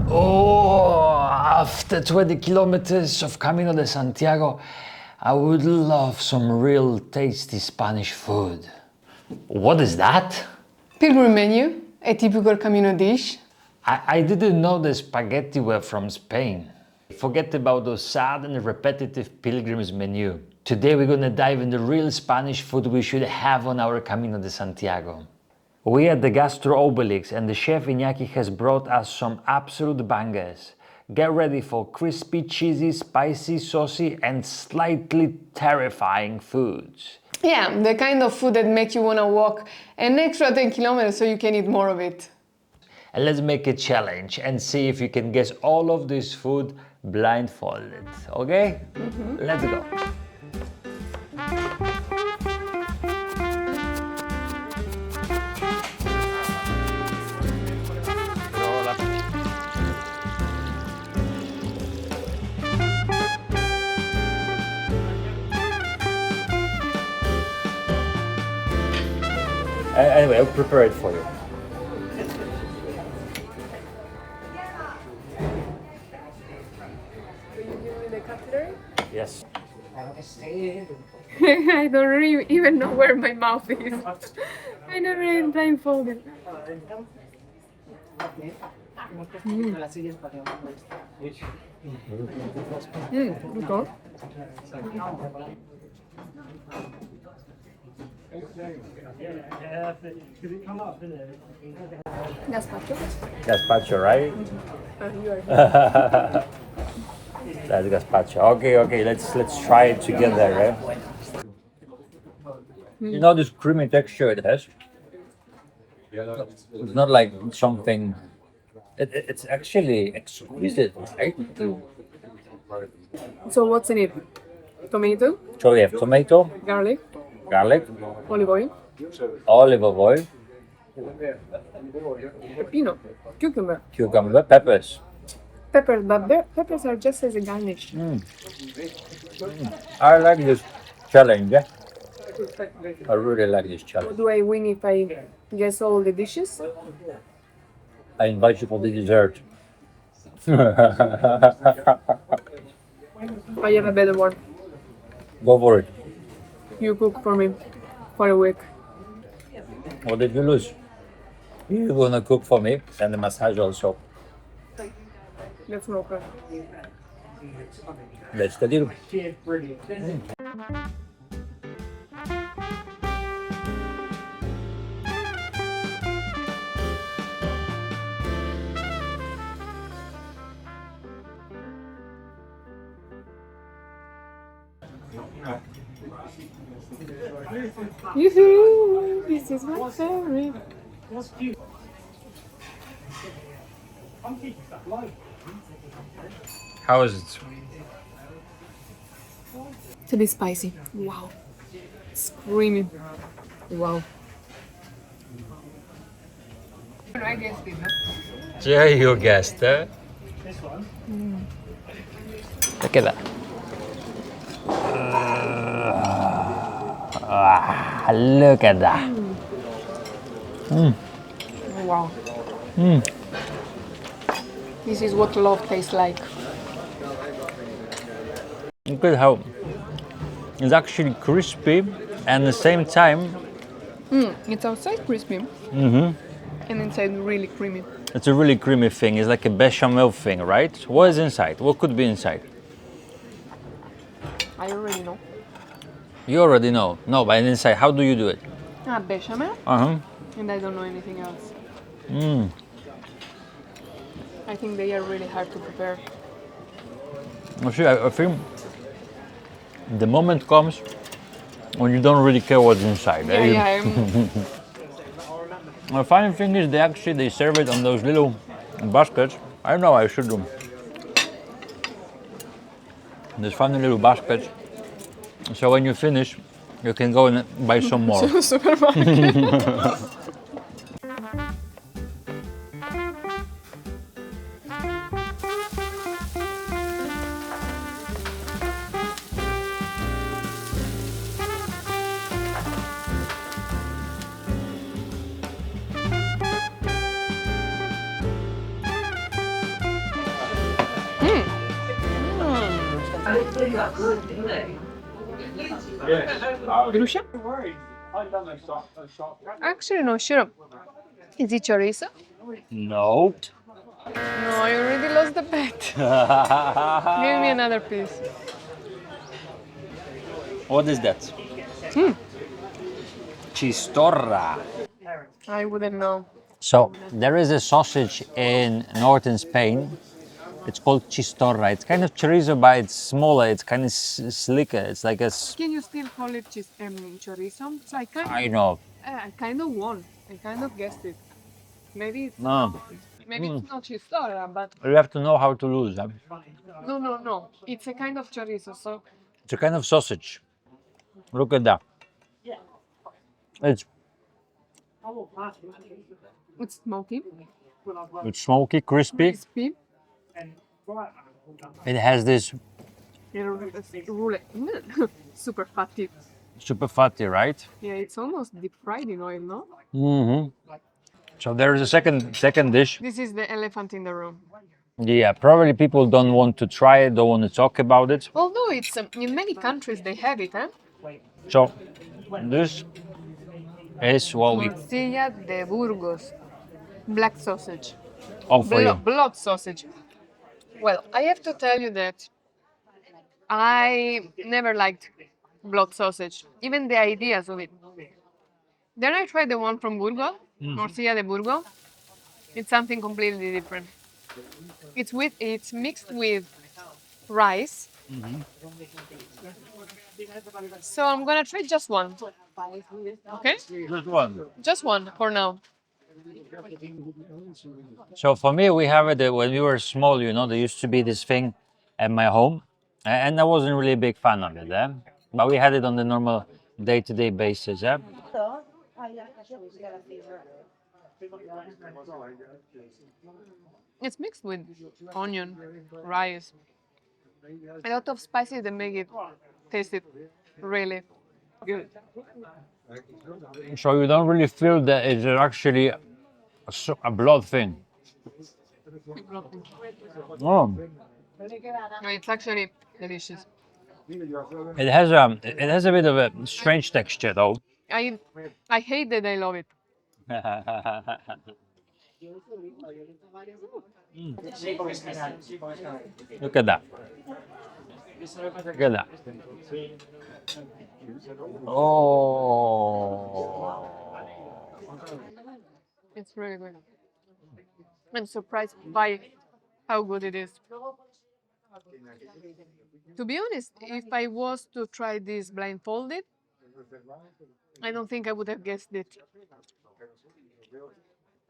Oh, after 20 kilometers of Camino de Santiago, I would love some real tasty Spanish food. What is that? Pilgrim menu, a typical Camino dish. I didn't know the spaghetti were from Spain. Forget about those sad and repetitive Pilgrim's menu. Today we're gonna dive into real Spanish food we should have on our Camino de Santiago. We are at the Gastrobelix and the chef Iñaki has brought us some absolute bangers. Get ready for crispy, cheesy, spicy, saucy and slightly terrifying foods. Yeah, the kind of food that makes you want to walk an extra 10 kilometers so you can eat more of it. And let's make a challenge and see if you can guess all of this food blindfolded, okay? Let's go. Anyway, I'll prepare it for you. Will you give me the cutlery? Yes. I don't even know where my mouth is. I never even blindfolded. Good. Gazpacho? Gazpacho, right? You are. That's gazpacho. Okay, let's try it together, right? You know this creamy texture it has? It's not like something... It's actually exquisite, right? So what's in it? Tomato, So we have tomato, garlic, garlic, olive oil, olive oil, pepino, cucumber, cucumber, peppers. peppers, but peppers are just as a garnish. I like this challenge, yeah? I really like this challenge. Do I win if I guess all the dishes? I invite you for the dessert. I have a better one. Go for it. You cook for me for a week. What did you lose? You're gonna cook for me and the massage also. Let's rock it. That's the deal. Yoo-hoo! This is my favorite. How is it? It's a bit spicy. Wow. It's creamy. Wow. I guessed it, no? Yeah, you guessed, eh? Look at that. Look at that. Wow. This is what love tastes like. Look at how it's actually crispy and at the same time It's outside crispy. And inside really creamy. it's a really creamy thing. It's like a bechamel thing, right? What is inside? What could be inside? I already know. You already know. No, but inside, how do you do it? Bechamel. Uh-huh. And I don't know anything else. Mm. I think they are really hard to prepare. Actually, I think the moment comes when you don't really care what's inside. Yeah. The funny thing is they serve it on those little baskets. I don't know, I should do. These funny little baskets. So when you finish, you can go and buy some more. Supermarket. Grusha? Actually, no, sure. Is it chorizo? No. No, I already lost the bet. Give me another piece. What is that? Chistorra. I wouldn't know. So there is a sausage in northern Spain. It's called chistorra. It's kind of chorizo, but it's smaller. It's kind of slicker. It's like Can you still call it chorizo? So I know. I kind of won. I kind of guessed it. Maybe it's, No, maybe it's not chistorra, but you have to know how to lose. Huh? no. It's a kind of chorizo, so It's a kind of sausage. Look at that. It's smoky, smoky, crispy. crispy. It has this Super fatty. super fatty, right? Yeah, it's almost deep fried in oil, no? Mm-hmm. So there is a second dish. This is the elephant in the room. Yeah, probably people don't want to try it, don't want to talk about it. Although it's in many countries they have it, huh? So this is what we Morcilla de Burgos, black sausage, offer you. blood sausage. Well, I have to tell you that I never liked blood sausage, even the ideas of it. Then I tried the one from Burgos, Morcilla de Burgos. It's something completely different. It's mixed with rice. So I'm gonna try just one. Okay? Just one. Just one for now. So for me, we have it when we were small, you know, there used to be this thing at my home, and I wasn't really a big fan of it, but we had it on the normal day-to-day basis. It's mixed with onion, rice, a lot of spices that make it taste it really good. So you don't really feel that it's actually a blood thing. Oh, No, it's actually delicious. it has a bit of a strange texture though. I hate that I love it. Look at that. Look at that. Oh. It's really good. I'm surprised by how good it is. To be honest, if I was to try this blindfolded, I don't think I would have guessed it.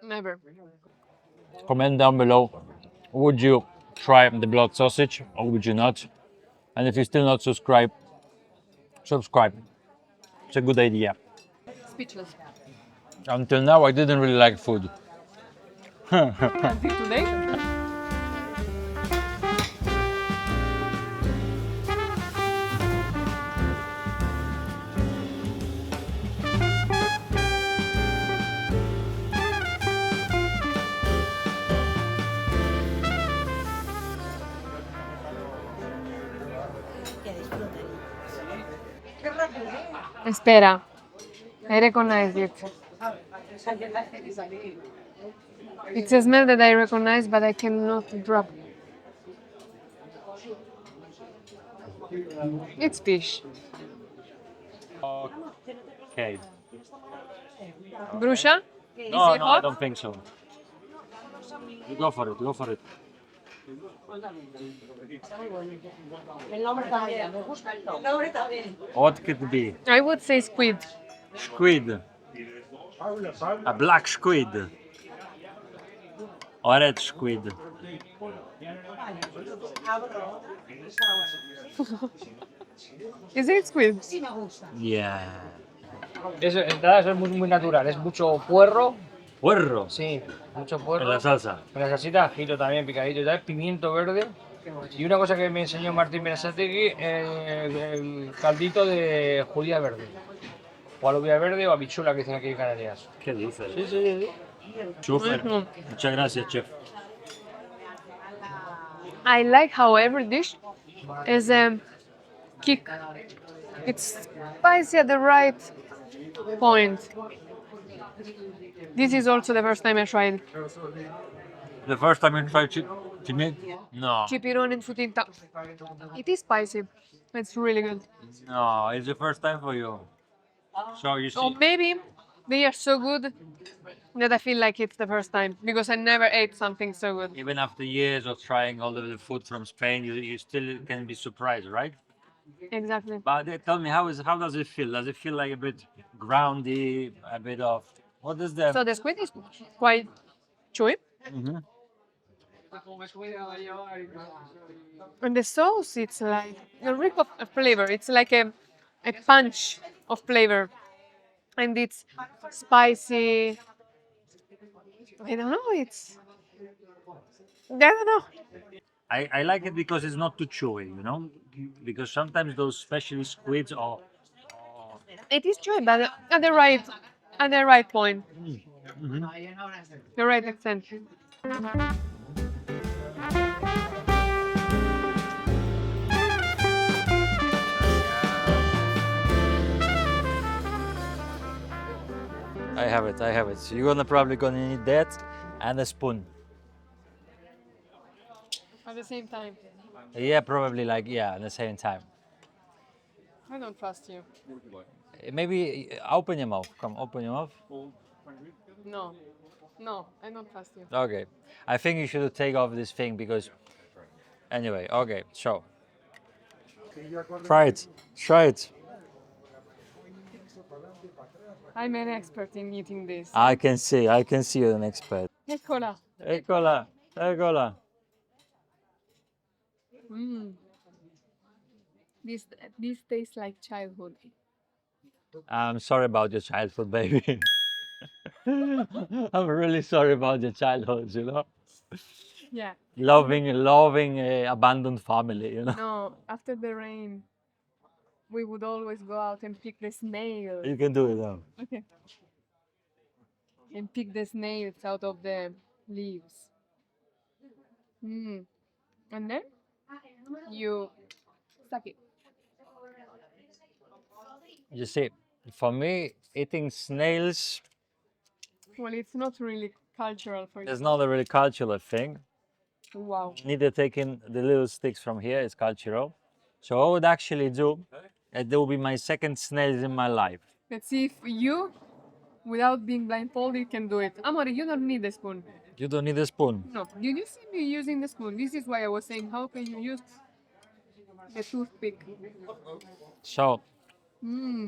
Never. Comment down below, would you try the blood sausage or would you not? And if you're still not subscribed, subscribe. It's a good idea. Speechless. Until now, I didn't really like food. Until today. Espera. I recognize it. It's a smell that I recognize, but I cannot drop. It's fish. Okay. Brusha? No, it no, I hot? don't think so. You go for it, go for it. What could it be? I would say squid. Squid. A black squid. Or red squid. Is it squid? Yeah. Entrada es muy natural, es mucho puerro, Puerro. sí, mucho En puerro. la salsa. Con la salsita, ajito también picadito y tal, pimiento verde. Y una cosa que me enseñó Martín Berasategui, el caldito de judía verde. O alubia verde o habichula que dicen aquí en Canarias. ¿Qué dices? Sí, sí, sí. Súper. Muchas gracias, chef. I like how every dish is a kick. It's spicy at the right point. This is also the first time I tried The first time you tried chimay? No. chipirón en su tinta. It is spicy. It's really good. No, it's the first time for you. So you Or see, maybe they are so good that I feel like it's the first time because I never ate something so good. even after years of trying all of the food from Spain, you still can be surprised, right? Exactly. But tell me, how does it feel? Does it feel like a bit groundy, a bit of what is the? So the squid is quite chewy. Mhm. And the sauce, it's like a rich of flavor. It's like a punch of flavor. And it's spicy. I don't know, I don't know. I like it because it's not too chewy, you know, because sometimes those specially squids are. It is chewy, but at the right point, Mhm. the right extent. I have it. I have it. So you're probably gonna need that and a spoon. At the same time, Yeah, probably like yeah, at the same time. I don't trust you. Maybe open your mouth. Come, open your mouth. No, no, I don't trust you. Okay. I think you should take off this thing because. Anyway, okay. So. Try it. Try it. I'm an expert in eating this. I can see. I can see you're an expert. Eccola. Eccola. Eccola. Mm. This tastes like childhood. I'm sorry about your childhood, baby. I'm really sorry about your childhood, you know? Yeah. Loving abandoned family, you know? No, after the rain, we would always go out and pick the snails. You can do it now. Okay. And pick the snails out of the leaves. Mm. And then you suck it. You see, for me, eating snails Well, it's not really cultural for you. is not a really cultural thing. Wow. Neither taking the little sticks from here is cultural. So what I would actually do, there will be my second snails in my life. Let's see if you, without being blindfolded, can do it. Amore, you don't need a spoon. You don't need a spoon. No, you see me using the spoon. This is why I was saying, how can you use the toothpick? So,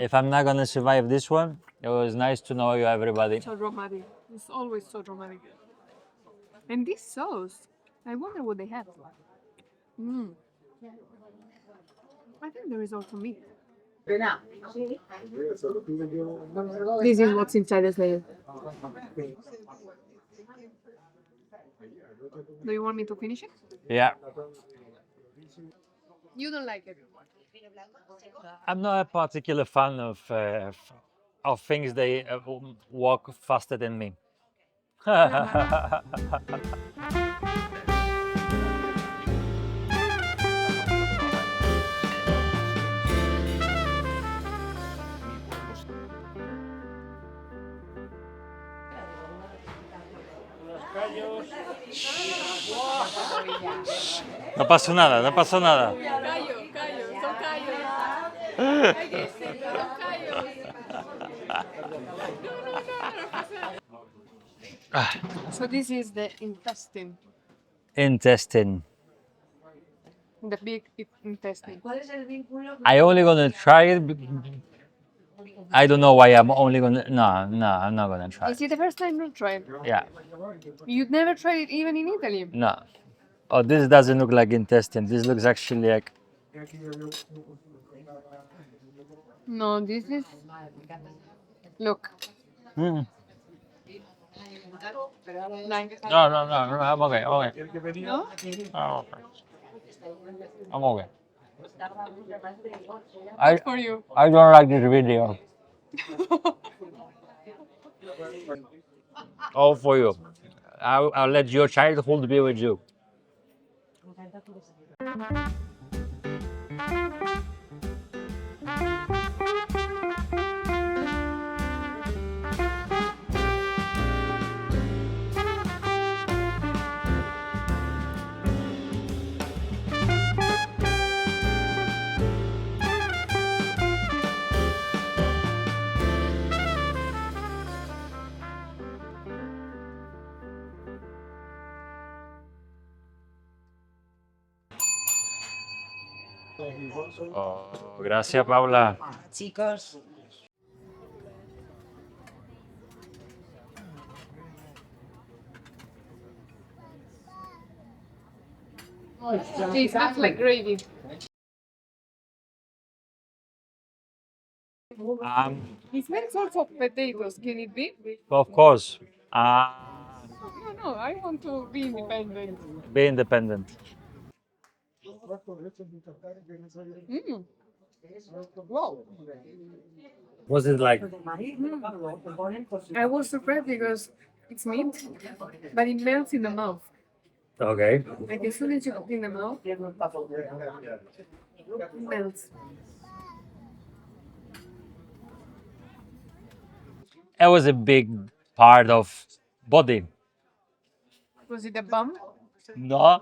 if I'm not gonna survive this one, it was nice to know you, everybody. So dramatic. It's always so dramatic. And this sauce, I wonder what they have. Mm. I think there is also meat. This is what's inside the snail. Do you want me to finish it? Yeah. You don't like it. I'm not a particular fan of things they walk faster than me. No pasó nada, no pasó nada. Callo, son callos. Hay que decirlo, son callos. So this is the intestine, Intestine. the big intestine. I only gonna try it. I don't know why I'm only gonna. No, I'm not gonna try. Is it the first time you tried? Yeah, You'd never tried it even in Italy. no. Oh, this doesn't look like intestine. This looks actually like. No, this is. Look. Mm. Like, No, I'm okay. I'm okay. no? I'm okay. I'm okay. I For you. I don't like this video. All for you. I'll let your childhood be with you. Oh, gracias, Paula. Chicos, It smells like gravy. It smells also of potatoes. Can it be? Of course. No, I want to be independent. Be independent. Mm. Wow. What's it like? I was surprised because it's meat, but it melts in the mouth. Okay. Like as soon as you put it in the mouth, it melts. It was a big part of body. Was it a bum? No.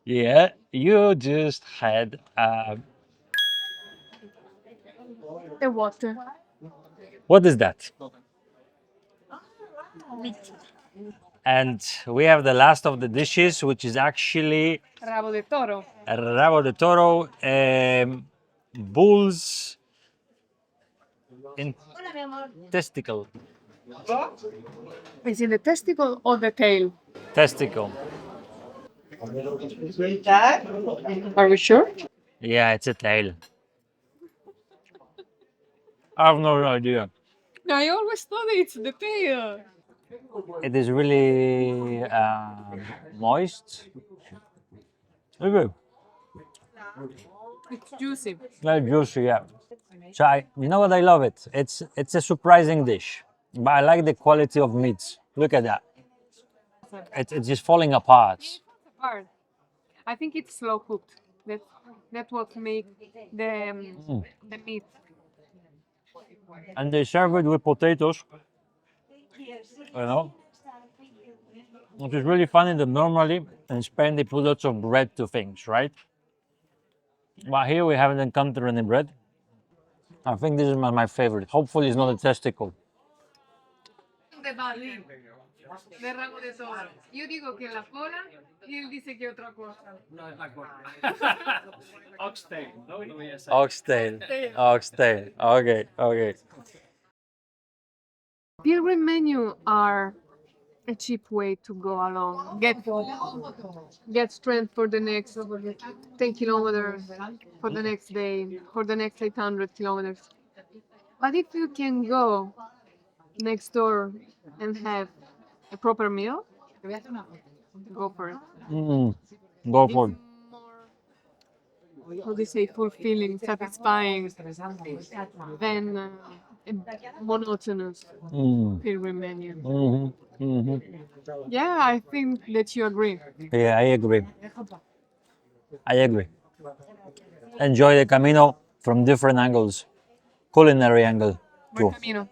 Yeah, you just had The water. what is that? And we have the last of the dishes, which is actually Rabo de toro. rabo de toro, bull's in testicle. Is it the testicle or the tail? Testicle. Are we sure? Yeah, it's a tail. I have no idea. I always thought it's the tail. It is really moist. Okay. It's juicy. Very juicy, yeah. So you know what I love it? It's a surprising dish, but I like the quality of meats. Look at that. It's just falling apart. Hard. I think it's slow cooked. That's what make the meat. And they serve it with potatoes. You know, which is really funny that normally in Spain they put lots of bread to things, right? But here we haven't encountered any bread. I think this is my favorite. Hopefully it's not a testicle. De barril, de rabo de toro. Yo digo que la cola y él dice que otra cosa. Oxtail, ¿no? Oxtail. Oxtail. Okay, okay. Pilgrim menu are a cheap way to go along. Get strength for the next 10 kilometers, for the next day, for the next 800 kilometers. But if you can go next door and have a proper meal, go for it. Go for it. How do you say, fulfilling, satisfying than a monotonous pilgrim menu. Yeah, I think that you agree. Yeah, I agree. I agree. Enjoy the Camino from different angles. Culinary angle Buen too. camino.